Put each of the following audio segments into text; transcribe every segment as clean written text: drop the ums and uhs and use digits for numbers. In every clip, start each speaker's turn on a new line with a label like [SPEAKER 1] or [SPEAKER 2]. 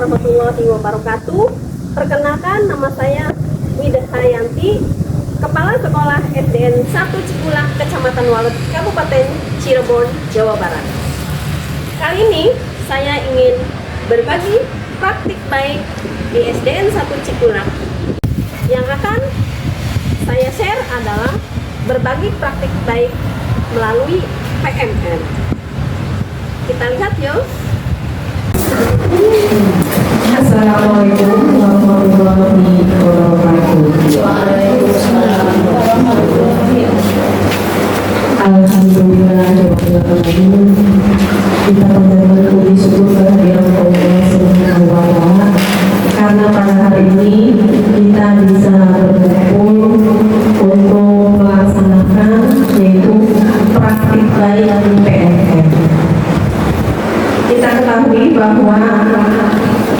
[SPEAKER 1] warahmatullahi wabarakatuh. Perkenalkan, nama saya Widahayanti, Kepala Sekolah SDN 1 Cikulak, Kecamatan Walet, Kabupaten Cirebon, Jawa Barat. Kali ini saya ingin berbagi praktik baik di SDN 1 Cikulak. Yang akan saya share adalah berbagi praktik baik melalui PMM. Kita lihat yuk.
[SPEAKER 2] Assalamualaikum warahmatullahi wabarakatuh. Alhamdulillah, kita panjatkan puji syukur kehadiran Allah Subhanahu wa Ta'ala, karena pada hari ini kita bisa berkumpul untuk melaksanakan yaitu praktik baik PMM. Kita ketahui bahwa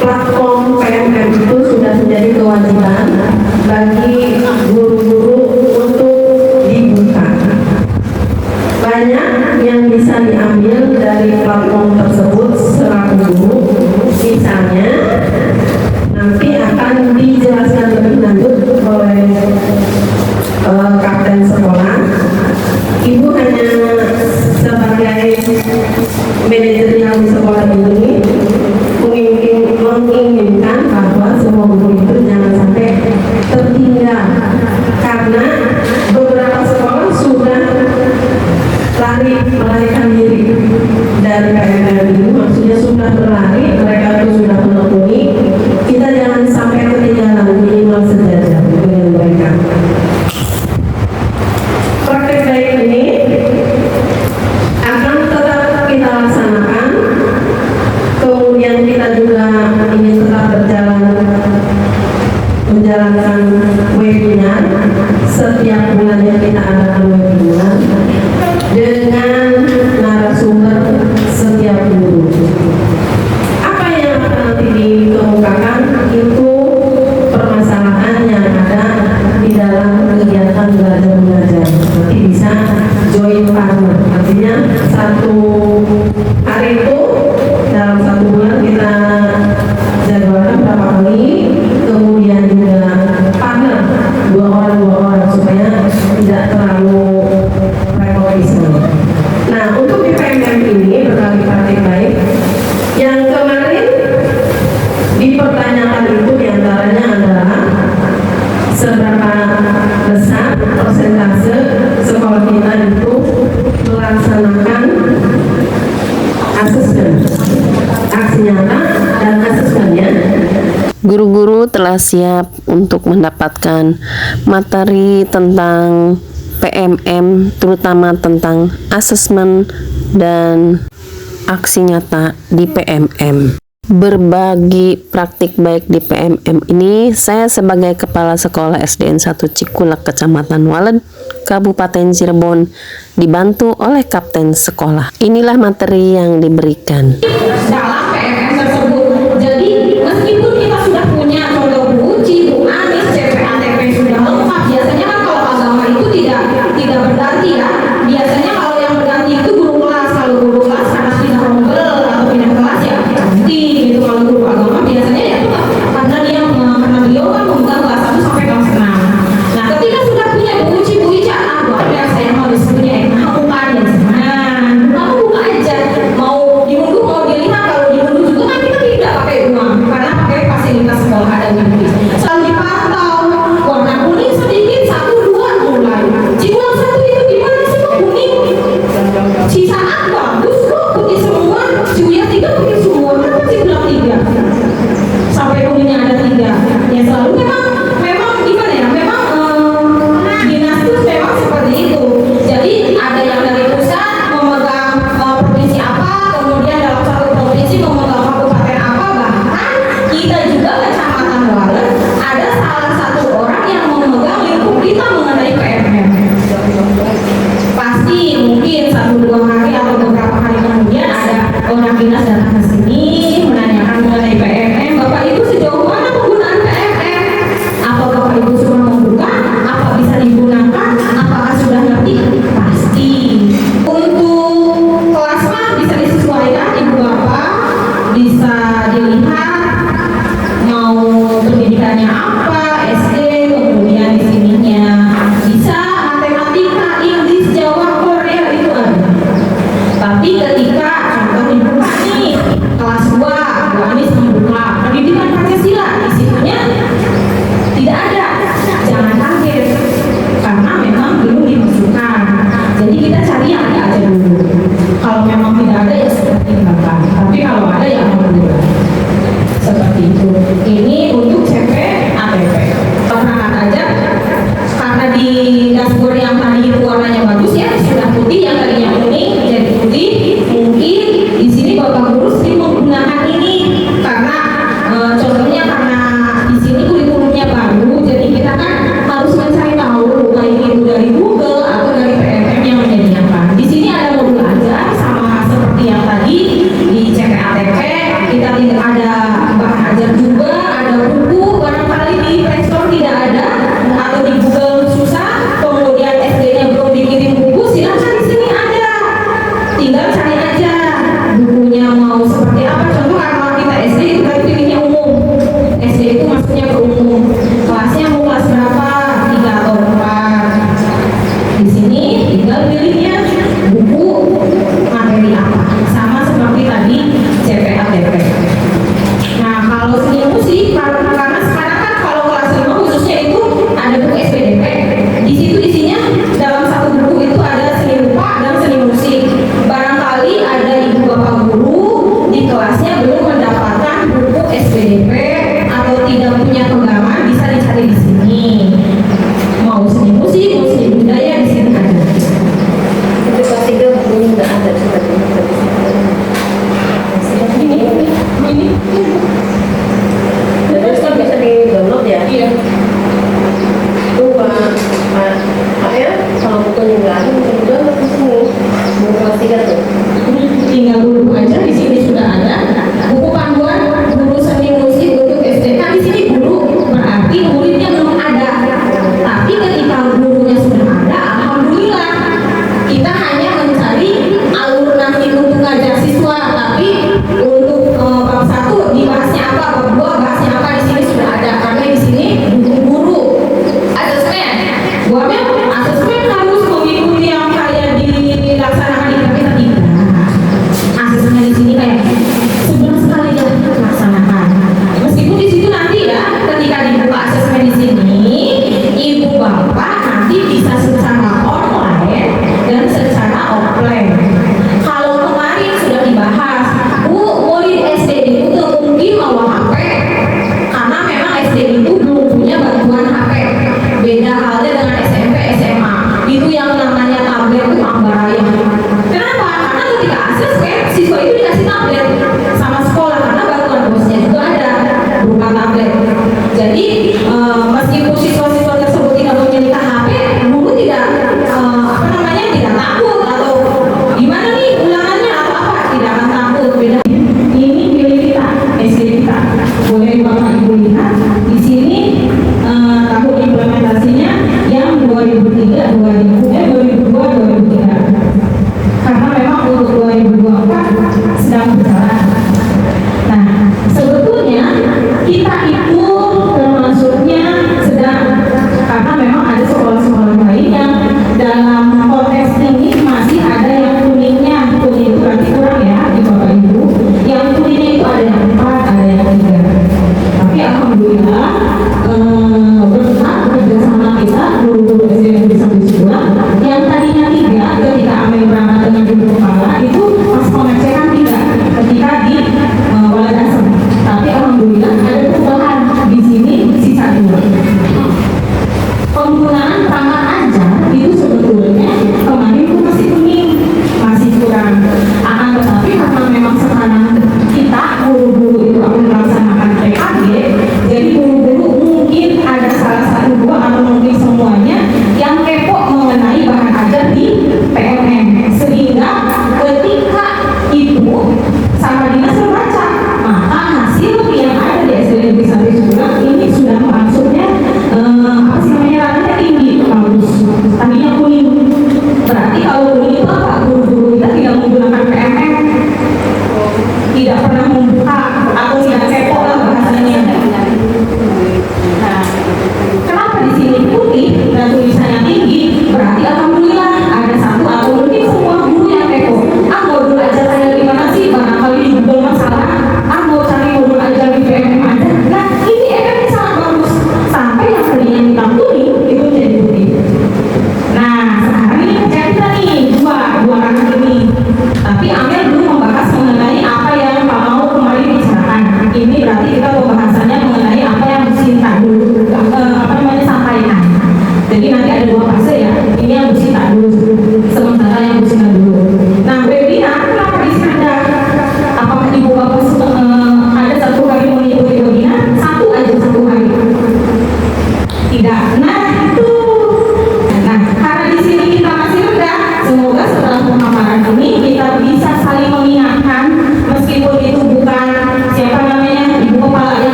[SPEAKER 2] platform PMM itu sudah menjadi kewajiban bagi guru-guru untuk dibuka. Banyak yang bisa diambil dari platform tersebut selaku guru. Misalnya nanti akan dijelaskan lebih lanjut oleh kapten sekolah. Ibu hanya sebagai manajerial di sekolah ini menginginkan bahwa semua guru itu jangan sampai tertinggal, karena beberapa sekolah sudah melarikan diri dari PMM ini, maksudnya sudah berlari, mereka itu sudah menekuni. Kita jangan sampai ketinggalan, minimal sejajar dengan mereka. Praktek baik ini akan tetap kita laksanakan, kemudian kita juga ingin tetap menjalankan webinar. Setiap bulannya kita adakan webinar dengan narasumber setiap guru. Apa yang akan nanti dikemukakan itu permasalahan yang ada di dalam kegiatan belajar mengajar. Nanti bisa join partner, artinya satu hari itu dalam satu bulan kita jadwalkan berapa kali, kemudian juga partner dua orang supaya tidak terlalu repotisme. Nah, untuk di PMM ini berbagi praktik baik yang kemarin dipertanyakan itu diantaranya adalah seberapa besar persentase sekolah kita itu melaksanakan asesmen, aksi nyata dan asesmennya.
[SPEAKER 3] Guru-guru telah siap untuk mendapatkan materi tentang PMM, terutama tentang asesmen dan aksi nyata di PMM. Berbagi praktik baik di PMM ini, saya sebagai Kepala Sekolah SDN 1 Cikulak, Kecamatan Walet, Kabupaten Cirebon, dibantu oleh kapten sekolah. Inilah materi yang diberikan.
[SPEAKER 4] Dalam PMM tersebut. Jadi meskipun kita sudah punya contoh buku, cipu, anis, CPA, TP sudah lengkap, biasanya kan kalau agama itu tidak berganti ya. Biasanya kalau yang berganti itu guru kelas. Kalau guru kelas karena pindah rombel atau pindah kelas ya ganti gitu. Kalau guru agama biasanya ya tetap, karena dia karena beliau kan memegang kelas 1 sampai kelas 6. Nah, ketika sudah punya buku cipu ica, baru ya saya harus punya buka aja. Nah, buka aja. Mau diunduh mau dilihat, kalau diunduh juga kan kita tidak pakai uang karena pakai fasilitas sekolah ada nanti. Selalu dipantau, warna kuning sedikit 1, 2 mulai. Cipulan 1 itu gimana sih kok kuning? Sisaan bagus kok putih semua. Cipulan 3 putih semua, kenapa Cipulan 3? Bu Anies membuka pendidikan Pancasila, isinya tidak ada. Jangan kaget, karena memang belum dimasukkan. Jadi kita cari yang ada aja dulu. Kalau memang tidak ada ya sudah tinggalkan. Tapi kalau ada ya alhamdulillah. Seperti itu. Ini untuk CP ATP. Perangkat aja, karena di dashboard yang tadi itu warnanya bagus ya, sudah putih, yang tadinya kuning jadi putih. Mungkin di sini Bapak Guru sering menggunakan ini karena contohnya karena di sini kurikulumnya baru, jadi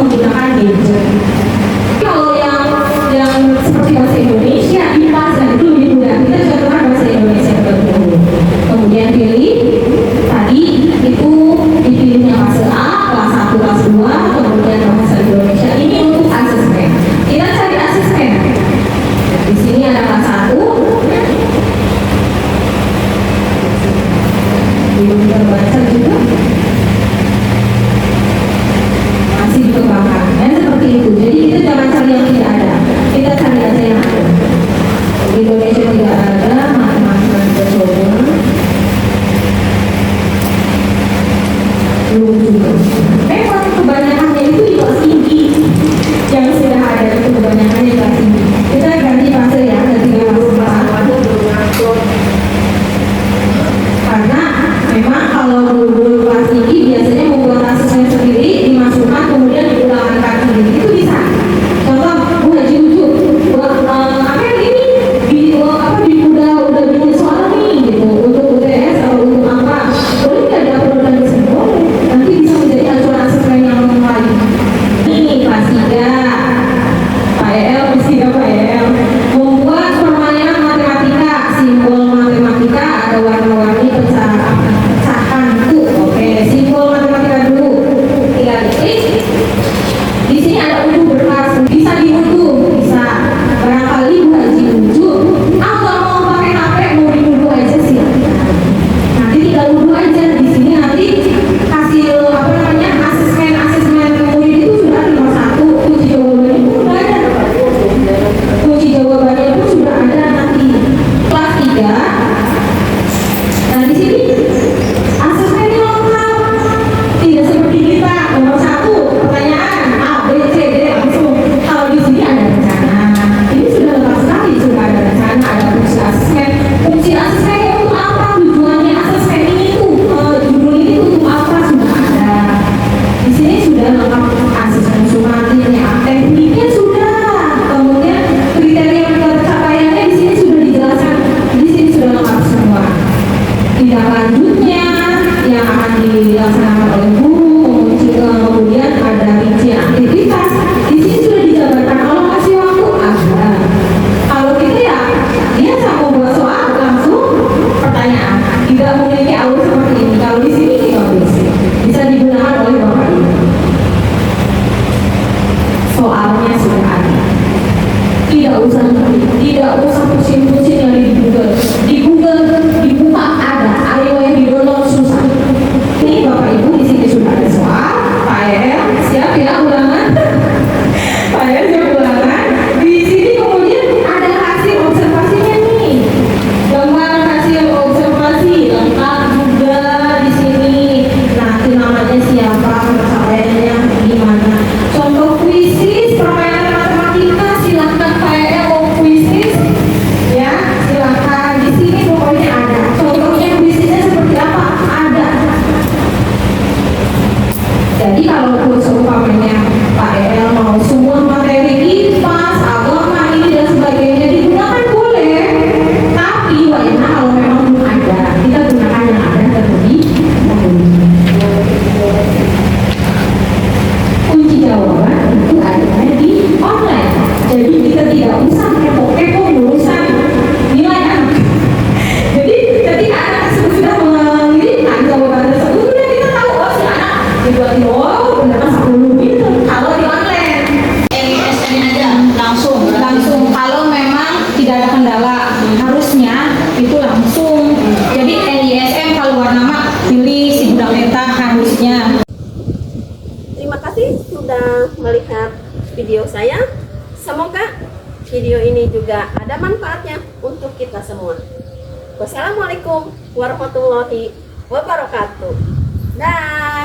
[SPEAKER 4] menggunakan gadget. Kalau yang seperti bahasa Indonesia, IPA dan itu lebih mudah. Kita contohkan bahasa Indonesia dulu. Kemudian pilih tadi itu dipilihnya fase A, kelas 1, kelas 2, kemudian bahasa Indonesia. Ini untuk asesmen. Kita cari asesmen. Di sini ada kelas 1. Belum terbaca juga. Masih dikembangkan. Dan seperti itu. Jadi kita jangan cari yang tidak ada. Kita cari aja yang ada. Di Indonesia tidak ada, matematika kita coba. Belum juga. Memang kebanyakannya itu di kelas tinggi. Yang sudah ada itu kebanyakannya di kelas tinggi. Kita ganti fase ya, ganti fase. Karena memang kalau guru-guru kelas tinggi biasanya membuat asesmen sendiri, dimasukkan kemudian diulangkan sendiri. Itu bisa. Contoh, Bu Haji Ujuk, apa yang ini? Udah bikin soal nih gitu untuk UTS atau untuk apa? Boleh nggak diupload lagi sih? Boleh. Nanti bisa menjadi acuan asesmen yang lain. Ini kelas 3. Pak EL, mesti Pak EL membuat permainan matematika, simbol matematika ada warna-warni pecahan itu. Oke, simbol matematika dulu. Tinggal klik. Di sini ada unduh berkas, bisa diunduh, bisa. Barangkali Bu Haji unduh. Kalau mau pakai HP mau diunduh aja sih. Nanti tinggal unduh aja. Di sini nanti hasil asesmen murid itu sudah ada nomor 1. Kunci jawabannya itu sudah ada. Kunci jawabannya itu sudah ada nanti. Kelas 3. Nah di sini asesmennya lengkap. Tidak seperti kita nomor 1 pertanyaan A, B, C, D langsung. Kalau di sini ada rencana. Ini sudah lengkap sekali, sudah ada rencana, ada fungsi asesmen. Fungsi asesmennya untuk apa? Tujuannya asesmen ini tuh judul ini tuh untuk apa sudah ada. Di sini sudah lengkap asesmen sumatifnya, tekniknya sudah. Kemudian kriteria pencapaiannya di sini sudah dijelaskan. Di sini sudah lengkap semua. Tindak lanjutnya yang akan dilaksanakan oleh guru, kemudian ada rincian aktivitas. Di sini sudah dijabarkan. Kalau kasih waktu ada. Kalau kita ya biasa membuat soal langsung pertanyaan. Tidak memiliki alur seperti ini. Kalau di sini kita bisa digunakan oleh Bapak Ibu. Soalnya sudah ada. Tidak usah pusing-pusing yang di Google. Di Google dibuka ada. Ayo yang di download susah. Ini Bapak Ibu di sini sudah ada soal. Pak EL siap ya ulangan. Pak EL siap ulangan. Di sini kemudian ada hasil observasinya nih. Gambar hasil observasi lengkap juga di sini. Nanti namanya siapa, pencapaiannya gimana. Contoh kuisis permainan matematika silahkan Pak EL kuisis ya silahkan di sini pokoknya ada. Contohnya kuisisnya seperti apa ada. Jadi kalau seumpamanya Pak EL mau semua materi IPA, agama ini dan sebagainya digunakan boleh. Tapi wajibnya kalau memang belum ada, kita gunakan yang ada terlebih dahulu. Kunci jawaban itu ada di online. Jadi kita tidak usah kepo-kepo urusan nilai anak. Jadi ketika anak tersebut sudah mengirimkan jawaban tersebut, sudah kita tahu oh si anak dibuatin benar 10 gitu. Kalau di online LISM aja langsung. Kalau memang tidak ada kendala harusnya itu langsung. Jadi LISM kalau warna mak pilih si budak meta harusnya.
[SPEAKER 1] Terima kasih sudah melihat video saya. Semoga video ini juga ada manfaatnya untuk kita semua. Wassalamualaikum warahmatullahi wabarakatuh. Dah.